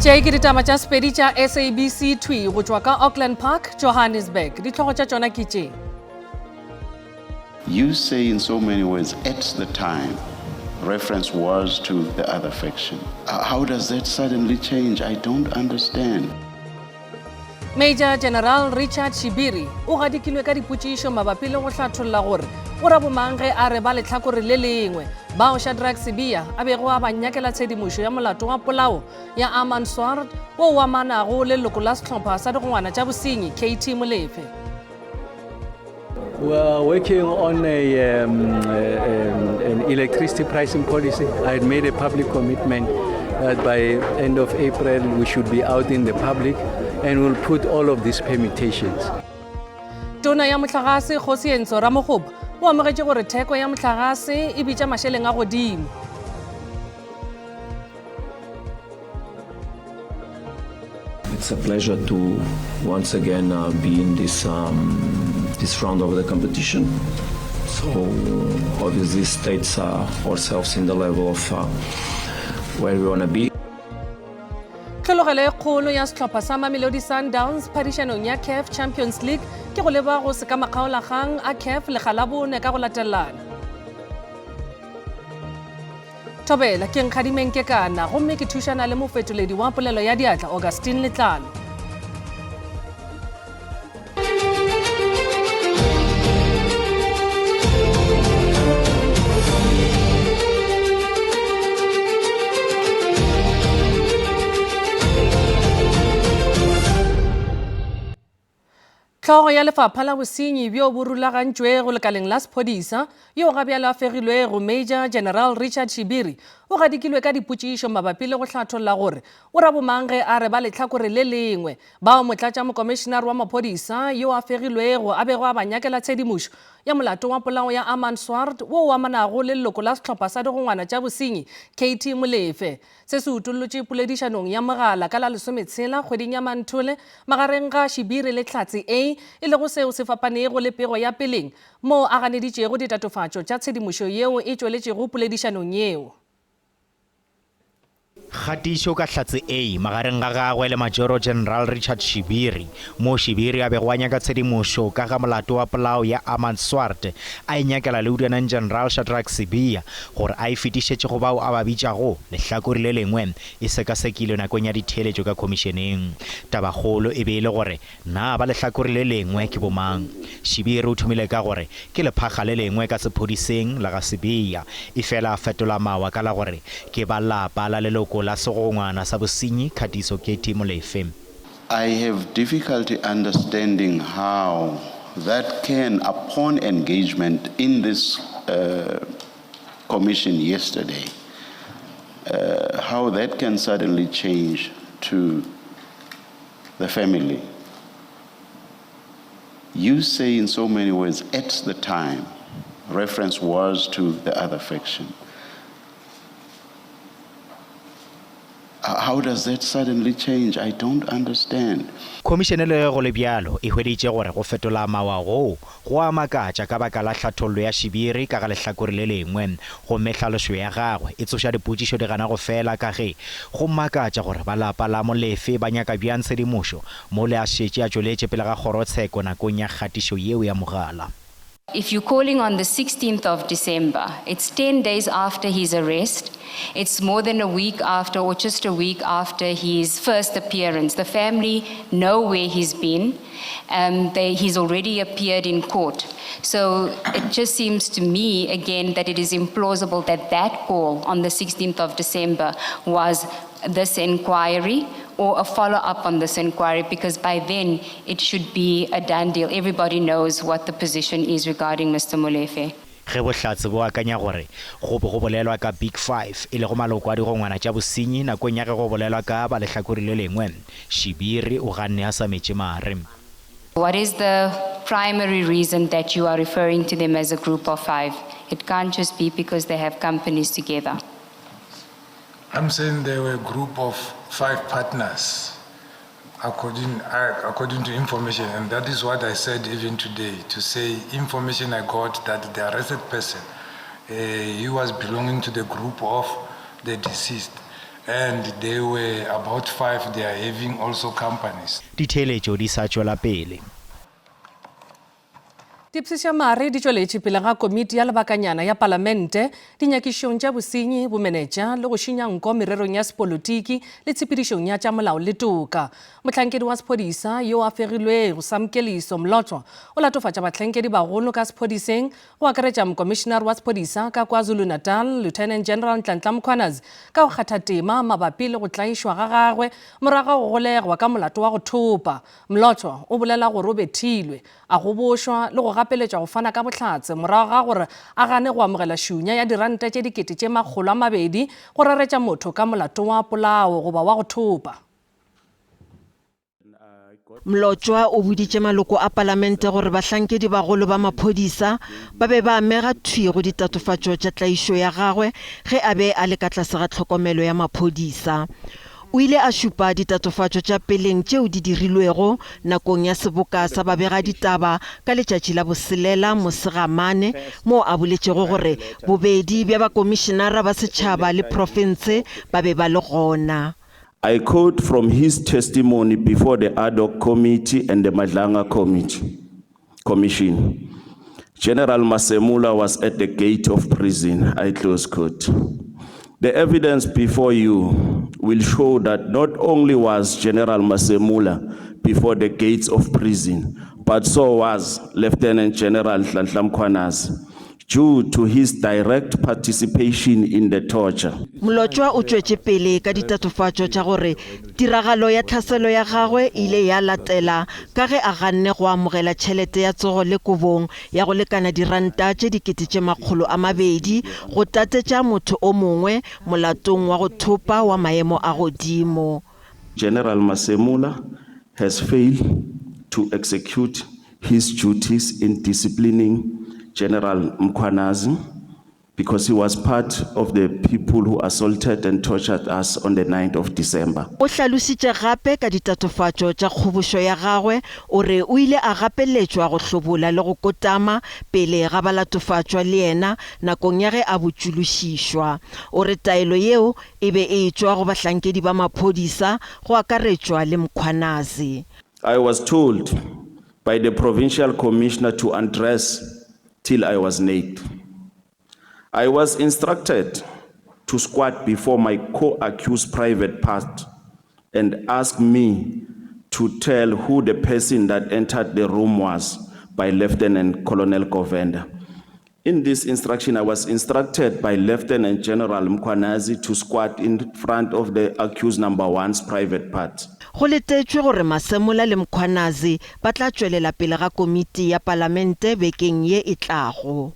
Tšei ke ditaba tša sepedi tša SABC 2 go tšwa ka Auckland Park, Johannesburg. Ditlhogo tša tšona ke tše. You say in so many words, at the time, reference was to the other faction. How does that suddenly change? I don't understand. Major General Richard Shibiri o gadikilwe ka dipotšišo mabapi le go hlatholla gore o ra bomang ge a re ba lehlakore le lengwe bao Shadrack Sibiya a bego a ba nyakela tshedimošo ya molato wa polao ya Armand Swart wo o amanago le leloko la sehlopha sa digongwana tša bosenyi KT Molefe. We are working on an electricity pricing policy. I had made a public commitment that by end of April we should be out in the public and we'll put all of these permutations. Tona ya motlagase Kgosientsho Ramokgopa o amogetše gore theko ya motlagase e bitša mašeleng a godimo. It's a pleasure to once again be in this round of the competition. So obviously states ourselves in the level of where we want to be. Tlhologelo e kgolo ya sehlopha sa Mamelodi Sundowns phadišanong ya CAF Champions League ke go leba go se ka makgaolakgang a CAF lekgalabone ka go latelana. Thobela ke nkgadimeng ke kana gomme ke thušana le mofetoledi wa polelo ya diatla Augustine Letlalo. Tlhogo ya lefapha la bosenyi bjo bo rulagantšwe go lekaleng la sephodisa yo ga bjalo a fegilwego Major General Richard Shibiri o gadikilwe ka dipotšišo mabapi le go hlatholla gore o ra bomang ge a re ba lehlakore le lengwe bao motlatša mokomišenare wa maphodisa yo a fegilwego a bego a ba nyakela tshedimošo ya molato wa polao ya Armand Swart wo o amanago le leloko la sehlopha sa digongwana tša bosenyi KT Molefe. Se se utollotše poledišanong ya mogala ka la 16 kgweding ya Manthole magareng ga Shibiri le Tlhatse A e le go seo se fapanego le pego ya peleng mo a ganeditšego ditatofatšo tša tshedimošo yeo e tšweletšego poledišanong yeo. Kgatišo ka Tlhatse A magareng ga gagwe le Major General Richard Shibiri mo Shibiri a bego a nyaka tshedimošo ka ga molato wa polao ya Armand Swart a e nyakela Lieutenant General Shadrack Sibiya gore a e fetišetše go bao a ba bitšago lehlakore le lengwe e sekasekilwe nakong ya ditheeletšo ka khomišeneng. Tabakgolo e be e le gore na ba lehlakore le lengwe ke bomang. Shibiri o thomile ka gore ke lephaga le lengwe ka sephodiseng la ga Sibiya e fela a fetola mawa ka la gore ke ba lapa la leloko la segongwana sa bosenyi Katiso KT Molefe. I have difficulty understanding how that can, upon engagement in this commission yesterday, how that can suddenly change to the family. You say in so many words, at the time, reference was to the other faction. How does that suddenly change? I don't understand. Khomišene le go le bjalo e hweditše gore go fetola mawa go a makatša ka baka la hlathollo ya Shibiri ka ga lehlakore le lengwe gomme tlhalošo ya gagwe e tsoša dipotšišo di gana go fela ka ge go makatša gore ba lapa la Molefe ba nyaka bjang tshedimošo mo le a šetše a tšweletše pele ga kgorotsheko nakong ya kgatišo yeo ya mogala. If you're calling on the 16th of December, it's 10 days after his arrest. It's more than a week after, or just a week after his first appearance. The family know where he's been. He's already appeared in court. So it just seems to me, again, that it is implausible that that call on the 16th of December was this inquiry or a follow-up on this inquiry, because by then it should be a done deal. Everybody knows what the position is regarding Mr. Molefe. Ge Bohlatse bo akanya gore go bolelwa ka Big 5 e le go maloko a digongwana tša bosenyi nakong ya ge go bolelwa ka ba lehlakore le lengwe Shibiri o ganne a sa metše mare. What is the primary reason that you are referring to them as a group of 5? It can't just be because they have companies together. I'm saying they were a group of 5 partners, according to information, and that is what I said even today, to say information I got that the arrested person, he was belonging to the group of the deceased. and they were about 5. They are having also companies. ditheletšo di sa tšwela pele. Dipšiša mare di tšweletše pele ga komiti ya lebakanyana ya palamente dinyakišong tša bosenyi bomenetša le go šinya nko mererong ya sepolotiki le tshepedišong ya tša molao le toka. Mohlankedi wa sephodisa yo a fegilwego Samkeliso Mlotshwa o latofatša bahlankedi bagolo ka sephodiseng go akaretša mokomišenare wa sephodisa ka KwaZulu-Natal Lieutenant General Nhlanhla Mkhwanazi ka go kgatha tema mabapi le go tlaišwa ga gagwe morago go golegwa ka molato wa go thopa. Mlotshwa o bolela gore o bethilwe a go bošwa le go gapeletša go fana ka bohlatse morago ga gore a gane go amogela šunya ya diranta tše dikete tše 200 go reretša motho ka molato wa polao goba wa go thopa. Mlotshwa o boditše maloko a palamente gore bahlankedi bagolo ba maphodisa ba be ba amega thwi go ditatofatšo tša tlaišo ya gagwe ge a be a le ka tlase ga tlhokomelo ya maphodisa. O ile a šupa ditatofatšo tša peleng tšeo di dirilwego nakong ya seboka sa babega ditaba ka letšatši la boselela Mosegamane mo a boletšego gore bobedi bja bakomišenara ba setšhaba le profense ba be ba le gona. I quote from his testimony before the ad hoc committee and the Madlanga commission. General Masemula was at the gate of prison, I close quote. The evidence before you will show that not only was General Masemula before the gates of prison, but so was Lieutenant General Nhlanhla Mkhwanazi, due to his direct participation in the torture. Mlotshwa o tšwetše pele ka ditatofatšo tša gore tiragalo ya tlhaselo ya gagwe ile ya latela ka ge a ganne go amogela tšhelete ya tsogo le kobong ya go lekana diranta tše dikete tše 200 go tatetša motho o mongwe molatong wa go thopa wa maemo a godimo. General Masemula has failed to execute his duties in disciplining General Mkhwanazi because he was part of the people who assaulted and tortured us on the 9th of December. O hlalositše gape ka ditatofatšo tša kgobošo ya gagwe o re o ile a gapeletšwa go hlobola le go kotama pele ga balatofatšwa le yena nakong ya ge a botšološišwa. O re taelo yeo e be e tšwa go bahlankedi ba maphodisa go akaretšwa le Mkhwanazi. I was told by the provincial commissioner to undress till I was naked. I was instructed to squat before my co-accused private part and ask me to tell who the person that entered the room was by Lieutenant Colonel Govenda. In this instruction, I was instructed by Lieutenant General Mkhwanazi to squat in front of the accused number 1's private part. Go letetšwe gore Masemula le Mkhwanazi ba tla tšwelela pele ga komiti ya palamente bekeng ye e tlago.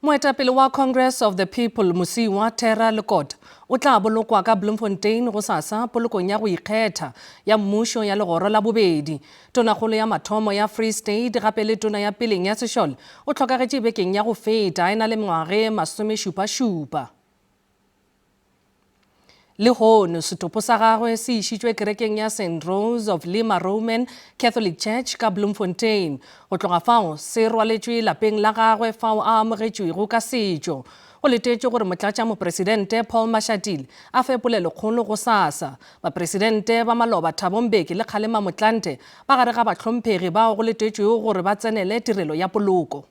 Moetapele wa Congress of the People Musiwa Thera Lekota o tla bolokwa ka Bloemfontein go sasa polokong ya go ikgetha ya mmušo ya legoro la bobedi. Tonakgolo ya mathomo ya Free State gape le tona ya peleng ya Sešole o tlhokagetše bekeng ya go feta a ena le mengwaga 77. Le hono setopo sa gagwe se išitšwe kerekeng ya St. Rose of Lima Roman Catholic Church ka Bloemfontein. Go tloga fao se rwaletšwe lapeng la gagwe fao a amogetšwego ka setšo. Go letetšwe gore motlatša mopresidente Paul Mashatile a fe polelokgolo go sasa. Bapresidente ba Maloba Thabo Mbeki le Kgalema Motlanthe ba gare ga bahlomphegi bao go letetšwego gore ba tsenele tirelo ya poloko.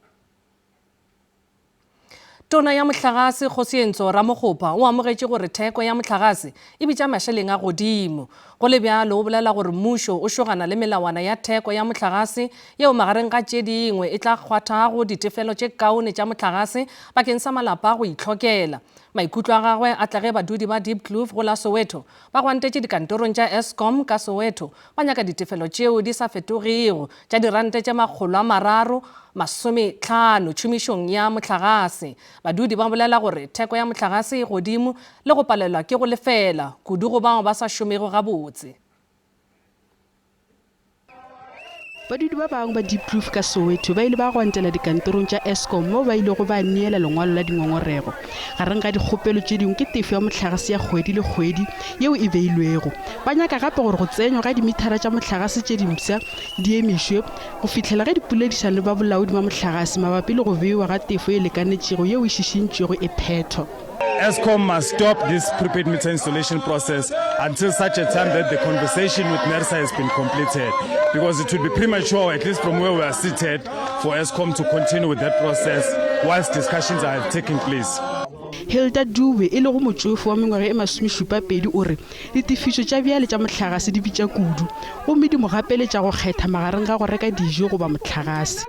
Tona ya mohlagase Kgosientso Ramokgopa o amogetše gore theko ya mohlagase e bitša mašeleng a godimo. Go le bjalo o bolela gore mmušo o šogana le melawana ya theko ya mohlagase yeo magareng ga tše dingwe e tla kgwathago ditefelo tše kaone tša mohlagase bakeng sa malapa a go itlhokela. Maikutlo a gagwe a tlage badudi ba Diepkloof go la Soweto ba gwantetše dikantorong tša Eskom ka Soweto ba nyaka ditefelo tšeo di sa fetogego tša dirante tše 350 tšhomišong ya mohlagase. Badudi ba bolela gore theko ya mohlagase e godimo le go palelwa ke go lefela kudu go bao ba sa šomego gabotse. Badudi ba bangwe ba Diepkloof ka Soweto ba ile ba gwantela dikantorong tša Eskom mo ba ile go ba neela lengwalo la dingongorego gareng ga dikgopelo tše dingwe ke tefo ya mohlagase ya kgwedi le kgwedi yeo e beilwego. Ba nyaka gape gore go tsenywa ga dimithara tša mohlagase tše dimsa di emišwe go fihlela ge dipoledišano le ba bolaodi ba mohlagase mabapi le go beiwa ga tefo e lekanetšego yeo e šišintšwego e phetho. ESCOM must stop this prepaid meter installation process until such a time that the conversation with NERSA has been completed, because it would be premature, at least from where we are seated, for ESCOM to continue with that process whilst discussions are taking place. Hilda Dube e le go motsofe wa mengwaga e 72 o re ditifišo tša bjale tša mohlagase di bitša kudu gomme di mo gapeletša go kgetha magareng ga go reka dijo goba mohlagase.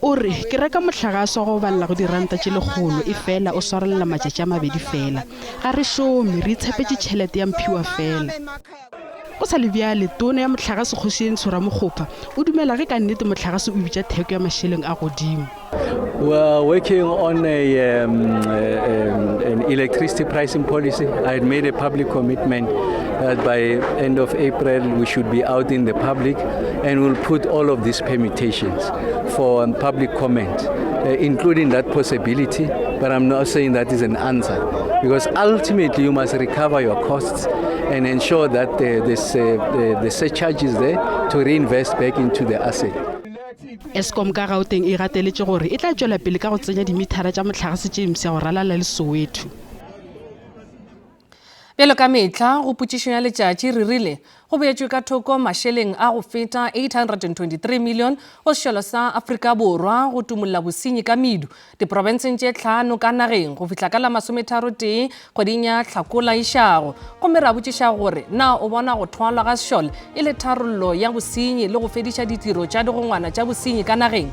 O re ke reka mohlagase wa go balela go diranta tše 100 e fela o swarelela matšatši a 2 fela ga re šome re itshepetše tšhelete ya mphiwa fela. O sa le bjale tona ya mohlagase Kgosieng Tshwara-Mokgopa o dumela ge ka nnete mohlagase o bitša theko ya mašeleng a godimo. We are working on an electricity pricing policy. I had made a public commitment that by end of April we should be out in the public, and we'll put all of these permutations for public comment, including that possibility. But I'm not saying that is an answer, because ultimately you must recover your costs and ensure that the surcharge is there to reinvest back into the asset. ESCOM ka Gauteng e gateletse gore e tla tšwela pele ka go tsenya dimithara tša mohlagase tše mpšha go ralala le Soweto. Bjalo ka metla go potšišo ya letšatši re rile go beetšwe ka thoko mašeleng a go feta 823 million go sešolo sa Afrika Borwa go tumulla bosenyi ka medu diprofenseng tše 5 ka nageng go fihla ka la 31 kgweding ya Hlakola išago gomme ra botšiša gore na o bona go thwalwa ga sešole e le tharollo ya bosenyi le go fediša ditiro tša digongwana tša bosenyi ka nageng.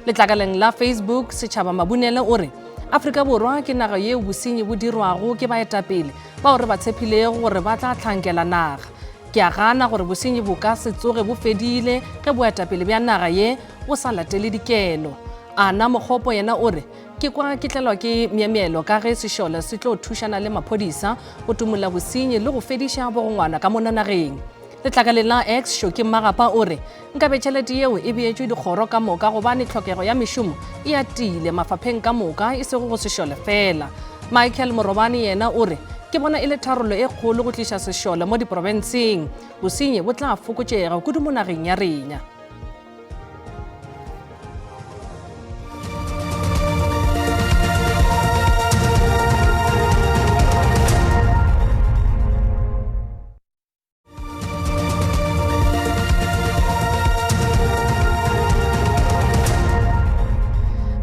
Letlakaleng la Facebook Setšhaba Mabunele o re Afrika Borwa ke naga yeo bosenyi bo dirwago ke baetapele bao re ba tshepilego gore ba tla tlhankela naga. Ke a gana gore bosenyi bo ka se tsoge bo fedile ge boetapele bja naga ye bo sa latele dikelo. Ana Mokgopo yena o re ke kwa ke tlelwa ke meemelo ka ge sešole se tlo thušana le maphodisa go tumulla bosenyi le go fediša bogongwana ka mona nageng. Letlakaleng la X Shoki Magapa o re nkabe tšhelete yeo e beetšwe dikgoro ka moka gobane tlhokego ya mešomo e atile mafapheng ka moka e sego go sešole fela. Michael Morobane yena o re ke bona e le tharollo e kgolo go tliša sešole mo diprofenseng bosenyi bo tla fokotšega kudu mo nageng ya rena.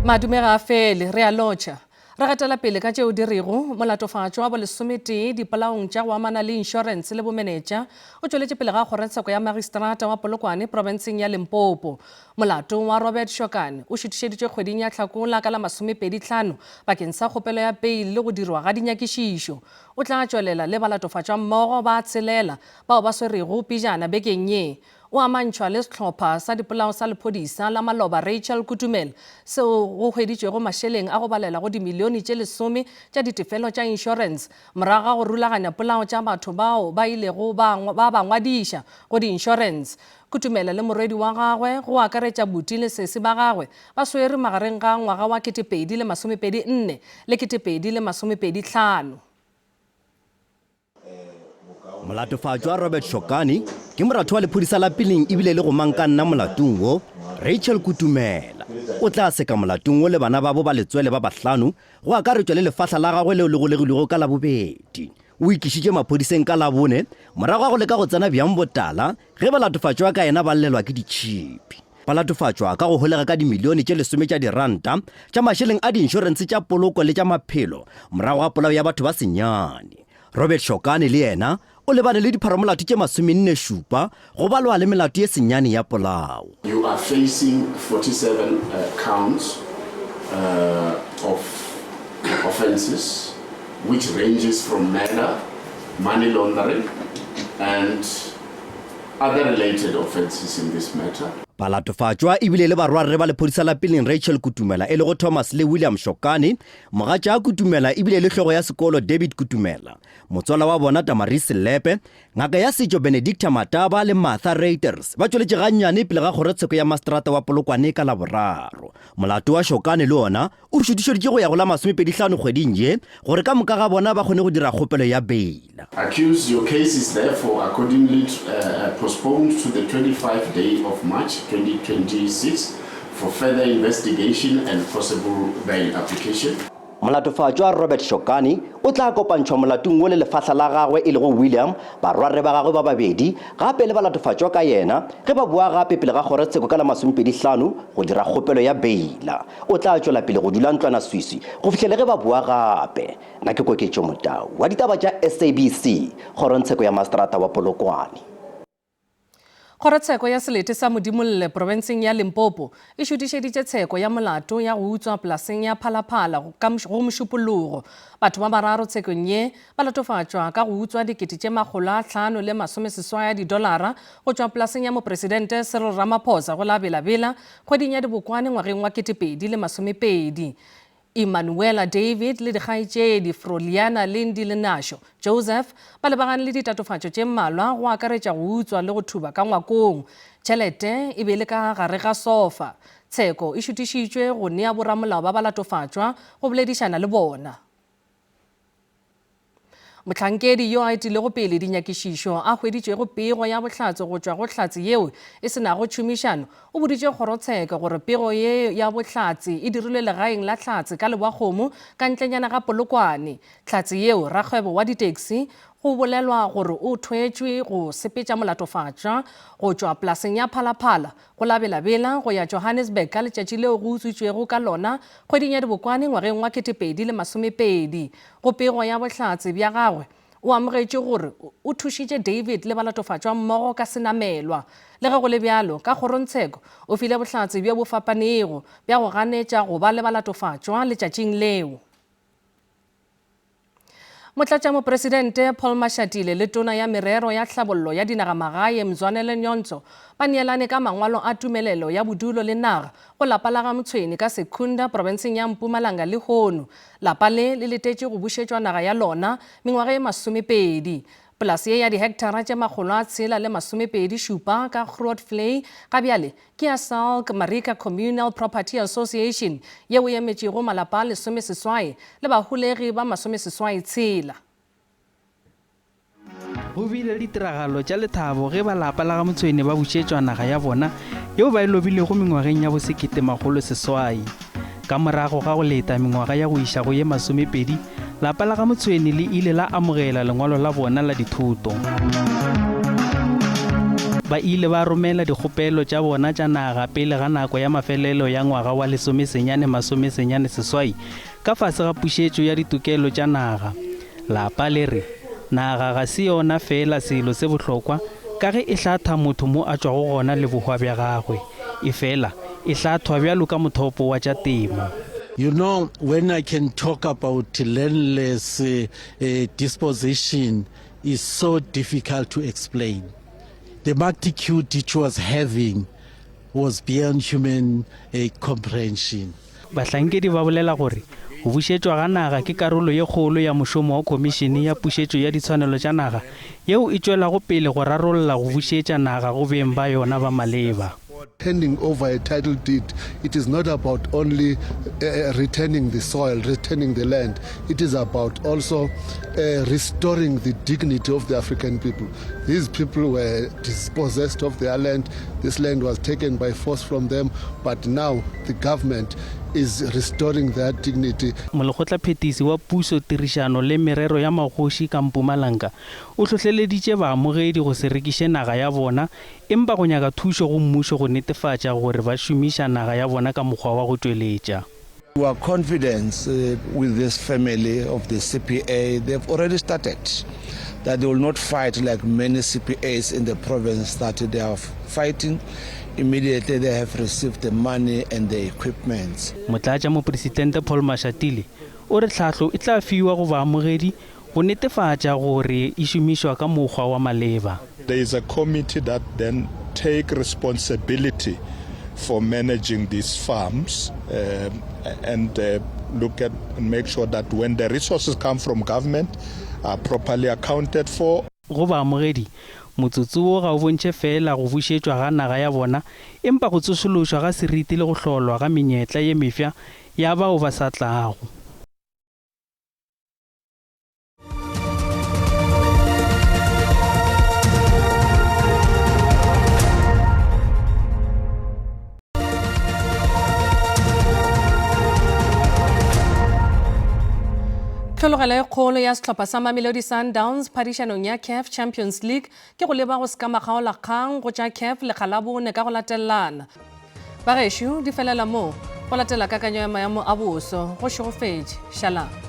Madumega fele re a lotšha re gatela pele ka tšeo di rego molatofatšo wa bo 11 dipolaong tša go amana le insurance le bomenetša o tšweletše pele ga kgorotsheko ya magistrata wa Polokwane provinseng ya Limpopo. Molato wa Robert Shokane o šutišeditše kgweding ya Hlakola ka la 25 bakeng sa kgopelo ya peile le go dirwa ga dinyakišišo. O tla tšwelela le balatofatšwa mmogo ba tshelela bao ba swerego pejana bekeng ye. O amantšhwa le sehlopha sa dipolao sa lephodisa la Maloba Rachel Kutumela seo go hweditšwego mašeleng a go balela go dimilione tše 10 tša ditefelo tša insurance morago ga go rulaganya polao tša batho bao ba ilego ba ngwadiša go di-insurance. Kutumela le morwedi wa gagwe go akaretša buti le sese ba gagwe ba swere magareng ga ngwaga wa 2024 le 2025. Molatofatšo wa Robert Shokane ke moratho wa lephodisa la peleng ebile le go manka nna molatong wo Rachel Kutumela o tla seka molatong wo le bana ba bo ba letswele ba bahlano go akaretšwa le lefahla la gagwe leo le go legilego ka la bobedi. O ikišitše maphodiseng ka la bone morago ga go leka go tsena bjang botala ge balatofatšwa ka yena ba llelwa ke ditšhipi. Balatofatšwa ka go holega ka dimilione tše 10 tša diranta tša mašeleng a di-insurance tša poloko le tša maphelo morago ga polao ya batho ba senyane. Robert Shokane le yena o lebane le dipharamolato tše 47 go balwa le melato ye senyane ya polao. You are facing 47 counts of offenses which ranges from murder, money laundering and other related offenses in this matter. Balatofatšwa ebile le barwarre ba lephodisa la peleng Rachel Kutumela e le go Thomas le William Shokane, mogatša Kutumela ebile le hlogo ya sekolo David Kutumela, motswala wa bona Tamaris Lepe, ngaka ya setšo Benedicta Mataba le Martha Reuters ba tšweletše gannyane pele ga kgorotsheko ya mastrata wa Polokwane ka la boraro. Molato wa Shokane le ona o šutišeditše go ya go la 25 kgweding ye gore ka moka ga bona ba kgone go dira kgopelo ya beila. Accused, your case is therefore accordingly postponed to the 25th day of March 2026 for further investigation and possible bail application. molatofatšwa Robert Shokani o tla kopantšhwa molatong wo le lefahla la gagwe e lego William barwarre ba gagwe ba babedi gape le balatofatšwa ka yena ge ba boa gape pele ga kgorotsheko ka la 25 go dira kgopelo ya beila o tla tšwela pele go dula ntlwana swiswi go fihlele ge ba boa gape nna ke Koketšo Motau wa ditaba tša SABC kgorotsheko ya Mastrata wa Polokwane. Kgorotsheko ya Selete sa Modimolle provinseng ya Limpopo e šutišeditše tsheko ya molato ya go utswa polaseng ya Phalaphala go mošupologo. Batho ba bararo tshekong ye ba latofatšwa ka go utswa $560 go tšwa polaseng ya mopresidente Cyril Ramaphosa go la Bela-Bela kgweding ya Dibokwane ngwageng wa 2020. Emmanuela David le dikgaetšedi Froliana Lindy le Nasho Joseph ba lebagane le ditatofatšo tše mmalwa go akaretša go utswa le go thuba ka ngwakong. Tšhelete e be le ka gare ga sofa. Tsheko e šutišitšwe go nea boramolao ba latofatšwa go boledišana le bona. Motlhankedi yo a etilego pele dinyakišišo a hweditšego pego ya bohlatse go tšwa go hlatse yeo e senago tšhomišano o boditše kgorotsheko gore pego ye ya bohlatse e dirilwe legaeng la hlatse ka Lebakgomo ka ntlenyana ga Polokwane. Hlatse yeo rakgwebo wa ditaxi go bolelwa gore o thwetšwe go sepetša molatofatšwa go tšwa polaseng ya Phalaphala go la Bela-Bela go ya Johannesburg ka letšatši leo go utswitšwego ka lona kgweding ya Dibokwane ngwageng wa 2020. Go pego ya bohlatse bja gagwe o amogetše gore o thušitše David le balatofatšwa mmogo ka senamelwa. Le ge go le bjalo ka kgorontsheko o file bohlatse bja bo fapanego bja go ganetša go ba le balatofatšwa letšatšing leo. Motlatša mopresidente Paul Mashatile le tona ya merero ya hlabollo ya dinagamagae Mzwanele Nyonso ba neelane ka mangwalo a tumelelo ya bodulo le naga go lapa la ga Motshweni ka Secunda provinseng ya Mpumalanga le Hono. Lapa le letetše go bušetšwa naga ya lona mengwaga e 20. Polase ye ya dihektara tše 627 ka Grootfontein ka bjale ke ya Salk Marika Communal Property Association yeo e emetšego malapa a 18 le bahulegi ba 36. Go bile le ditiragalo tša lethabo ge ba lapa la ga Motshweni ba bušetšwa naga ya bona yeo ba e lobilego mengwageng ya bo 1900 ka morago ga go leta mengwaga ya go iša go ye 20. Lapa la ga Motshweni le ile la amogela lengwalo la bona la dithuto. Ba ile ba romela dikgopelo tša bona tša naga pele ga nako ya mafelelo ya ngwaga wa 1990 ka fase ga pušetšo ya ditokelo tša naga. Lapa le re naga ga se yona fela selo se bohlokwa ka ge e hlatha motho mo a tšwago gona le bohwa bja gagwe e fela e hlathwa bjalo ka mothopo wa tša temo. You know, when I can talk about landless disposition is so difficult to explain. The magnitude it was having was beyond human comprehension. Bahlankedi ba bolela gore go bušetšwa ga naga ke karolo ye kgolo ya mošomo wa komishene ya pušetšo ya ditshwanelo tša naga yeo e tšwelago pele go rarolla go bušetša naga go beng ba yona ba maleba. Handing over a title deed, it is not about only returning the soil, returning the land. It is about also restoring the dignity of the African people. These people were dispossessed of their land. This land was taken by force from them, but now the government is restoring that dignity. Molekgotlaphetisi wa puso tirišano le merero ya magoši ka Mpumalanga o hlohleleditše baamogedi go se rekiše naga ya bona empa go nyaka thušo go mmušo go netefatša gore ba šomiša naga ya bona ka mokgwa wa go tšweletša. We are confident with this family of the CPA. They've already started that they will not fight like many CPAs in the province that they are fighting. Immediately they have received the money and the equipment. Motlatša mopresidente Paul Mashatile o re tlhahlo e tla fiwa go baamogedi go netefatša gore e šomišwa ka mokgwa wa maleba. There is a committee that then take responsibility for managing these farms and look at and make sure that when the resources come from government are properly accounted for. Go baamogedi motsotso wo ga o bontše fela go bušetšwa ga naga ya bona empa go tsošološwa ga seriti le go hlolwa ga menyetla ye mefsa ya bao ba sa tlago. Tlhologelo e kgolo ya setlhopha sa Mamelodi Sundowns phadišanong ya CAF Champions League ke go leba go se ka makgaolakgang go tša CAF lekga la bone ka go latelana. Bagešo di felela mo go latela kakanyo ya maemo a boso go šegofetše. Shalom.